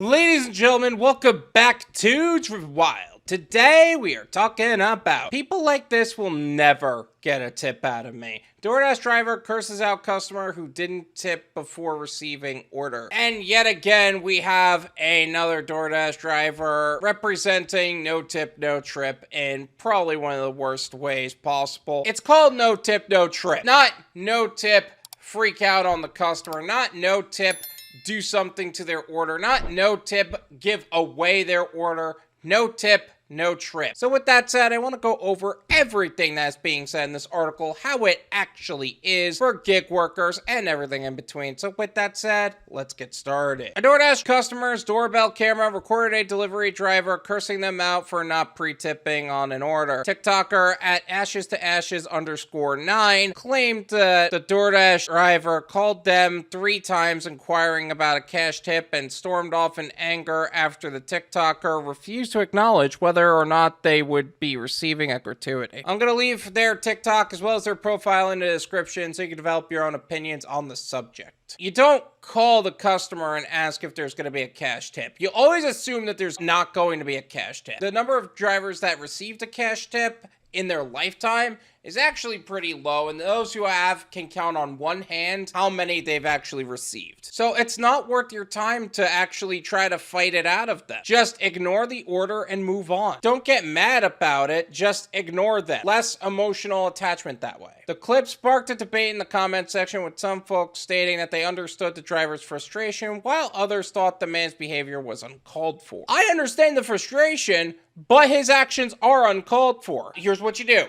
Ladies and gentlemen, welcome back to Wild. Today we are talking about people like this will never get a tip out of me. Doordash driver curses out customer who didn't tip before receiving order. And yet again, we have another Doordash driver representing NoTipNoTrip in probably one of the worst ways possible. It's called NoTipNoTrip, not NoTip freak out on the customer, not NoTip do something to their order, not NoTip give away their order, NoTipNoTrip. So with that said, I want to go over everything that's being said in this article, how it actually is for gig workers and everything in between. So with that said, let's get started. A DoorDash customer's doorbell camera recorded a delivery driver cursing them out for not pre-tipping on an order. TikToker at ashes_9 claimed that the DoorDash driver called them 3 times inquiring about a cash tip and stormed off in anger after the TikToker refused to acknowledge whether or not they would be receiving a gratuity. I'm going to leave their TikTok as well as their profile in the description so you can develop your own opinions on the subject. You don't call the customer and ask if there's going to be a cash tip. You always assume that there's not going to be a cash tip. The number of drivers that received a cash tip in their lifetime is actually pretty low, and those who have can count on one hand how many they've actually received. So it's not worth your time to actually try to fight it out of them. Just ignore the order and move on. Don't get mad about it, just ignore them. Less emotional attachment that way. The clip sparked a debate in the comment section, with some folks stating that they understood the driver's frustration, while others thought the man's behavior was uncalled for. I understand the frustration, but his actions are uncalled for. Here's what you do.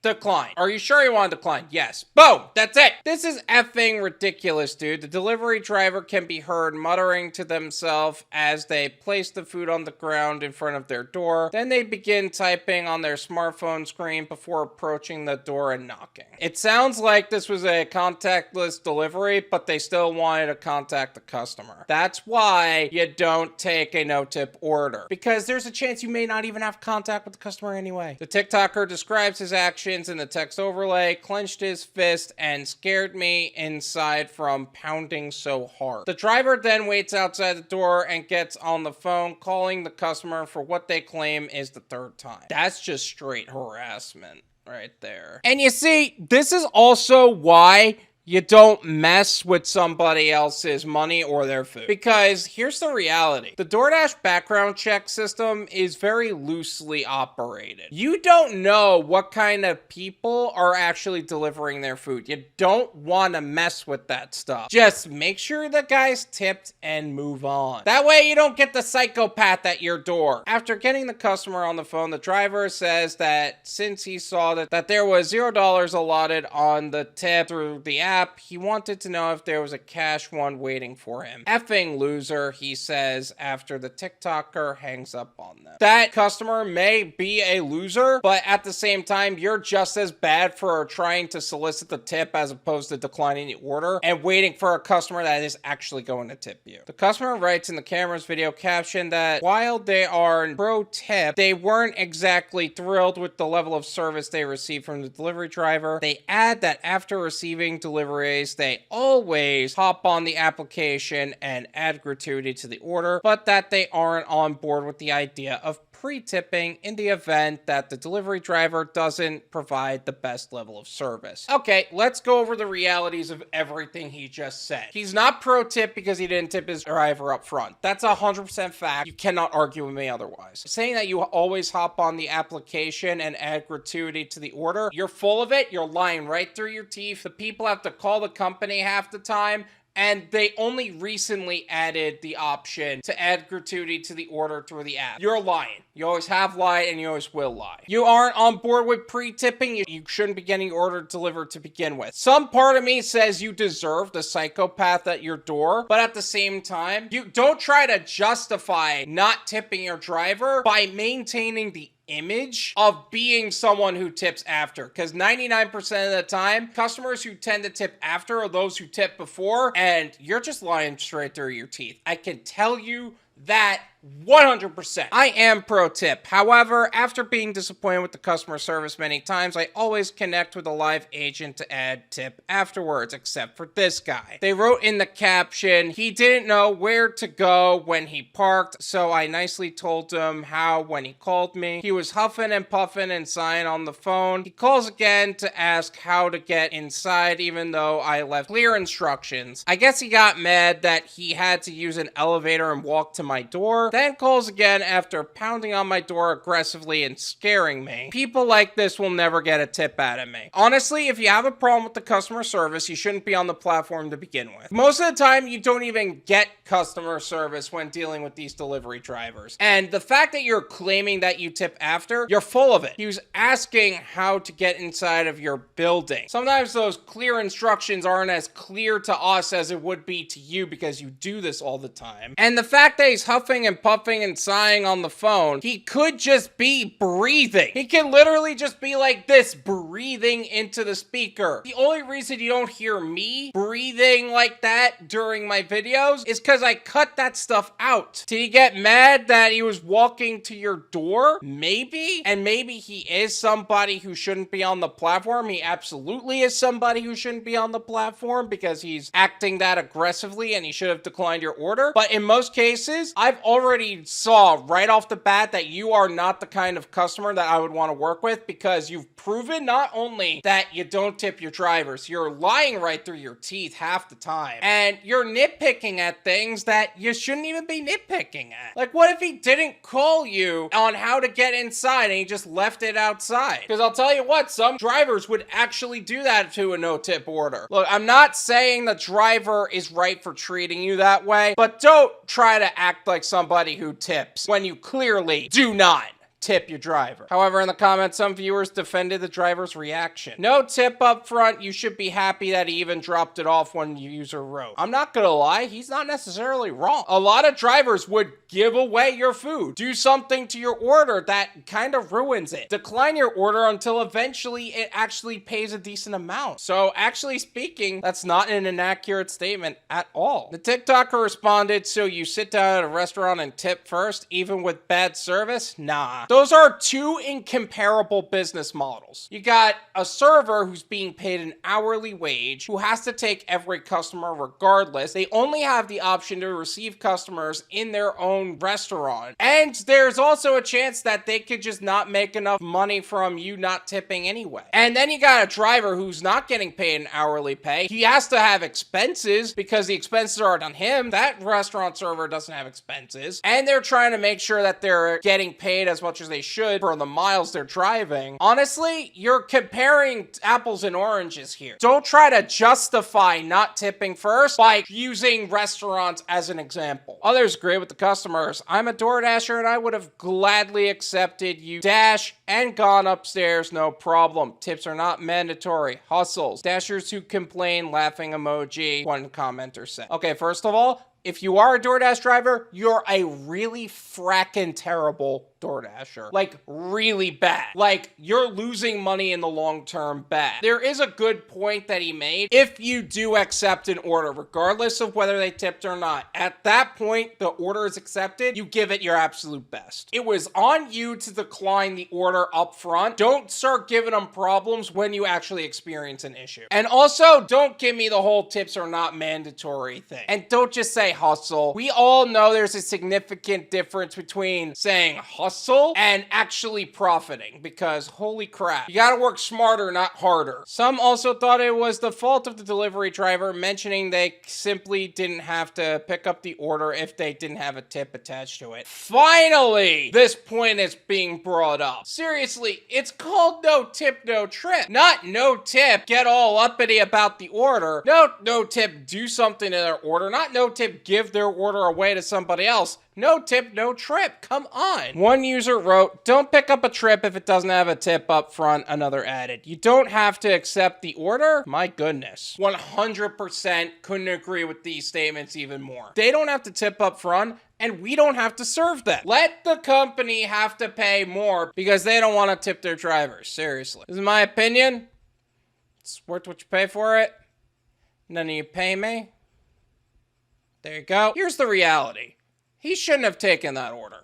Decline. Are you sure you want to decline? Yes. Boom! That's it! This is effing ridiculous, dude. The delivery driver can be heard muttering to themselves as they place the food on the ground in front of their door. Then they begin typing on their smartphone screen before approaching the door and knocking. It sounds like this was a contactless delivery, but they still wanted to contact the customer. That's why you don't take a no-tip order, because there's a chance you may not even have contact with the customer anyway. The TikToker describes his action in the text overlay, clenched his fist, and scared me inside from pounding so hard. The driver then waits outside the door and gets on the phone, calling the customer for what they claim is the 3rd time. That's just straight harassment right there. And you see, this is also why you don't mess with somebody else's money or their food. Because here's the reality. The DoorDash background check system is very loosely operated. You don't know what kind of people are actually delivering their food. You don't want to mess with that stuff. Just make sure the guy's tipped and move on. That way you don't get the psychopath at your door. After getting the customer on the phone, the driver says that since he saw that there was $0 allotted on the tip through the app, he wanted to know if there was a cash one waiting for him. Effing loser, he says after the TikToker hangs up on them. That customer may be a loser, but at the same time, you're just as bad for trying to solicit the tip as opposed to declining the order and waiting for a customer that is actually going to tip you. The customer writes in the camera's video caption that while they are pro tip, they weren't exactly thrilled with the level of service they received from the delivery driver. They add that after receiving deliveries, they always hop on the application and add gratuity to the order, but that they aren't on board with the idea of pre-tipping in the event that the delivery driver doesn't provide the best level of service. Okay, let's go over the realities of everything he just said. He's not pro-tip because he didn't tip his driver up front. That's 100% fact. You cannot argue with me otherwise. Saying that you always hop on the application and add gratuity to the order, you're full of it. You're lying right through your teeth. The people have to call the company half the time, and they only recently added the option to add gratuity to the order through the app. You're lying. You always have lied and you always will lie. You aren't on board with pre-tipping. You shouldn't be getting your order delivered to begin with. Some part of me says you deserve the psychopath at your door, but at the same time, you don't try to justify not tipping your driver by maintaining the image of being someone who tips after, because 99% of the time, customers who tend to tip after are those who tip before, and you're just lying straight through your teeth. I can tell you that 100%. I am pro tip. However, after being disappointed with the customer service many times, I always connect with a live agent to add tip afterwards, except for this guy. They wrote in the caption, he didn't know where to go when he parked, so I nicely told him how when he called me. He was huffing and puffing and sighing on the phone. He calls again to ask how to get inside, even though I left clear instructions. I guess he got mad that he had to use an elevator and walk to my door. Then calls again after pounding on my door aggressively and scaring me. People like this will never get a tip out of me. Honestly, if you have a problem with the customer service, you shouldn't be on the platform to begin with. Most of the time, you don't even get customer service when dealing with these delivery drivers. And the fact that you're claiming that you tip after, you're full of it. He was asking how to get inside of your building. Sometimes those clear instructions aren't as clear to us as it would be to you because you do this all the time. And the fact that he's huffing and puffing and sighing on the phone, he could just be breathing. He can literally just be like this, breathing into the speaker. The only reason you don't hear me breathing like that during my videos is because I cut that stuff out. Did he get mad that he was walking to your door? Maybe. And maybe he is somebody who shouldn't be on the platform. He absolutely is somebody who shouldn't be on the platform because he's acting that aggressively and he should have declined your order. But in most cases, I've already saw right off the bat that you are not the kind of customer that I would want to work with because you've proven not only that you don't tip your drivers, you're lying right through your teeth half the time. And you're nitpicking at things that you shouldn't even be nitpicking at. Like, what if he didn't call you on how to get inside and he just left it outside? Because I'll tell you what, some drivers would actually do that to a no-tip order. Look, I'm not saying the driver is right for treating you that way, but don't try to act like somebody who tips when you clearly do not tip your driver. However, in the comments, some viewers defended the driver's reaction. No tip up front. You should be happy that he even dropped it off when the user wrote. I'm not gonna lie, he's not necessarily wrong. A lot of drivers would give away your food. Do something to your order that kind of ruins it. Decline your order until eventually it actually pays a decent amount. So actually speaking, that's not an inaccurate statement at all. The TikToker responded, so you sit down at a restaurant and tip first, even with bad service? Nah. Those are two incomparable business models. You got a server who's being paid an hourly wage, who has to take every customer regardless. They only have the option to receive customers in their own restaurant. And there's also a chance that they could just not make enough money from you not tipping anyway. And then you got a driver who's not getting paid an hourly pay. He has to have expenses because the expenses are on him. That restaurant server doesn't have expenses. And they're trying to make sure that they're getting paid as much as they should for the miles they're driving. Honestly, you're comparing apples and oranges here. Don't try to justify not tipping first by using restaurants as an example. Others agree with the customers. I'm a DoorDasher and I would have gladly accepted you dash and gone upstairs, no problem. Tips are not mandatory. Hustles. Dashers who complain, laughing emoji, one commenter said. Okay, first of all, if you are a DoorDash driver, you're a really fracking terrible DoorDasher. Like, really bad. Like, you're losing money in the long term bad. There is a good point that he made. If you do accept an order, regardless of whether they tipped or not, at that point, the order is accepted, you give it your absolute best. It was on you to decline the order up front. Don't start giving them problems when you actually experience an issue. And also, don't give me the whole tips are not mandatory thing. And don't just say hustle. We all know there's a significant difference between saying hustle and actually profiting, because holy crap, you gotta work smarter, not harder. Some also thought it was the fault of the delivery driver, mentioning they simply didn't have to pick up the order if they didn't have a tip attached to it. Finally, this point is being brought up. Seriously, it's called no tip, no trip, not no tip get all uppity about the order. No tip do something to their order, not no tip give their order away to somebody else. No tip, no trip. Come on. One user wrote, don't pick up a trip if it doesn't have a tip up front. Another added, you don't have to accept the order? My goodness. 100% couldn't agree with these statements even more. They don't have to tip up front, and we don't have to serve them. Let the company have to pay more because they don't want to tip their drivers. Seriously. This is my opinion. It's worth what you pay for it. None of you pay me. There you go. Here's the reality. he shouldn't have taken that order.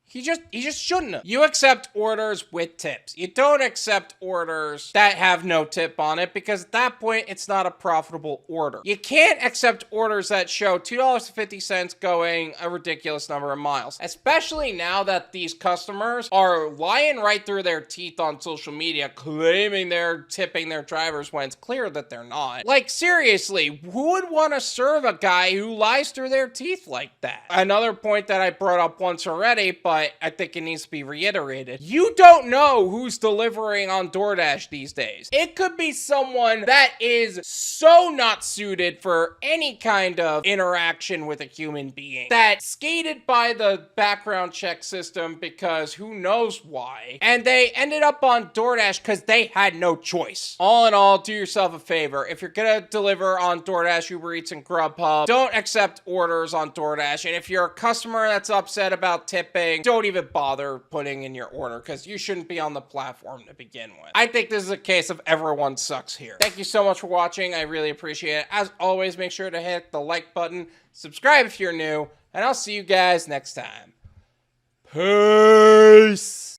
He just shouldn't have. You accept orders with tips. You don't accept orders that have no tip on it, because at that point, it's not a profitable order. You can't accept orders that show $2.50 going a ridiculous number of miles, especially now that these customers are lying right through their teeth on social media, claiming they're tipping their drivers when it's clear that they're not. Like, seriously, who would want to serve a guy who lies through their teeth like that? Another point that I brought up once already, but I think it needs to be reiterated. You don't know who's delivering on DoorDash these days. It could be someone that is so not suited for any kind of interaction with a human being, that skated by the background check system because who knows why, and they ended up on DoorDash because they had no choice. All in all, do yourself a favor. If you're gonna deliver on DoorDash, UberEats, and Grubhub, don't accept orders on DoorDash. And if you're a customer that's upset about tipping, don't even bother putting in your order, because you shouldn't be on the platform to begin with. I think this is a case of everyone sucks here. Thank you so much for watching. I really appreciate it. As always, make sure to hit the like button, subscribe if you're new, and I'll see you guys next time. Peace.